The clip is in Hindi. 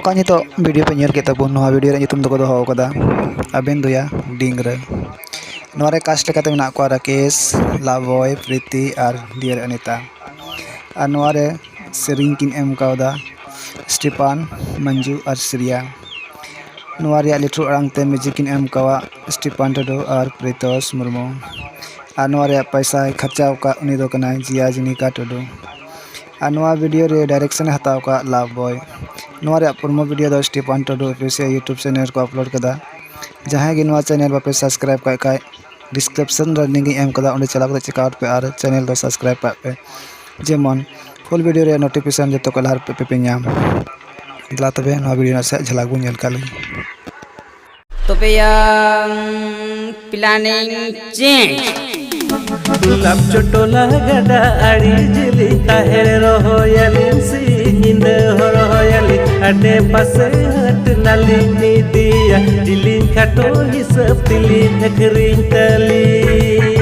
ᱚᱠᱟ ᱱᱤᱛᱚᱜ ᱵᱷᱤᱰᱤᱭᱳ ᱯᱮ ᱧᱮᱞ ᱠᱮᱫ ᱛᱟᱵᱚᱱ ᱱᱚᱣᱟ ᱵᱷᱤᱰᱤᱭᱳ ᱨᱮ ᱧᱩᱛᱩᱢ ᱫᱚᱠᱚ ᱫᱚᱦᱚ ᱟᱠᱟᱫᱟ ᱟᱵᱮᱱ ᱫᱚᱭᱟ ᱰᱤᱝᱨᱟᱹ। ᱱᱚᱣᱟ ᱨᱮ ᱠᱟᱥᱴ ᱞᱮᱠᱟᱛᱮ ᱢᱮᱱᱟᱜ ᱠᱚᱣᱟ ᱨᱟᱠᱮᱥ, ᱞᱟᱵᱚᱭ, ᱯᱨᱤᱛᱤ ᱟᱨ ᱰᱤᱭᱟᱨ अनीता। ᱟᱨ ᱱᱚᱣᱟ ᱨᱮ ᱥᱮᱨᱮᱧ ᱠᱤᱱ ᱮᱢ ᱠᱟᱣᱫᱟ स्टीफान, मंजू और श्रिया। नोवा रिया लिटरू आड़ांग ते म्यूजिक किन एम कावा स्टीफान टुडू और प्रीतोष मुर्मू। और नोवा रिया पैसा खर्चा का उनी दो कनाय जिया जिनिका टुडू। और नोवा वीडियो रे डायरेक्शन हताव का लाभ बॉय। नोवा रिया प्रोमो वीडियो दो Stefan Tudu official YouTube channel को अपलोड कदा। जहां गे नोवा चैनल बापे सब्सक्राइब का काय डिस्क्रिप्शन रे लिंक एम कदा उंडे चलाव कते चेकआउट पे और चैनल दो सब्सक्राइब पे जेमन फुल वीडियो रे नोटिफिकेशन जतो को लहर पे ᱧᱟᱢ। ᱫᱮᱞᱟ ᱛᱚᱵᱮ ᱱᱚᱣᱟ ᱵᱷᱤᱰᱤᱭᱳ ᱱᱟᱥᱮ ᱡᱷᱟᱞᱟᱠ ᱵᱚᱱ ᱧᱮᱞ ᱠᱟᱜ ᱞᱮᱜᱮ। तबे प्लानिंग चेंज गुलाब चटोला गडा आड़ी जिली ताहेर रोहयली सी हिंद रोहयली अटे पासे हट नाली निदिया दिलिन खाटो हिसाब दिलिन अखरिन तली।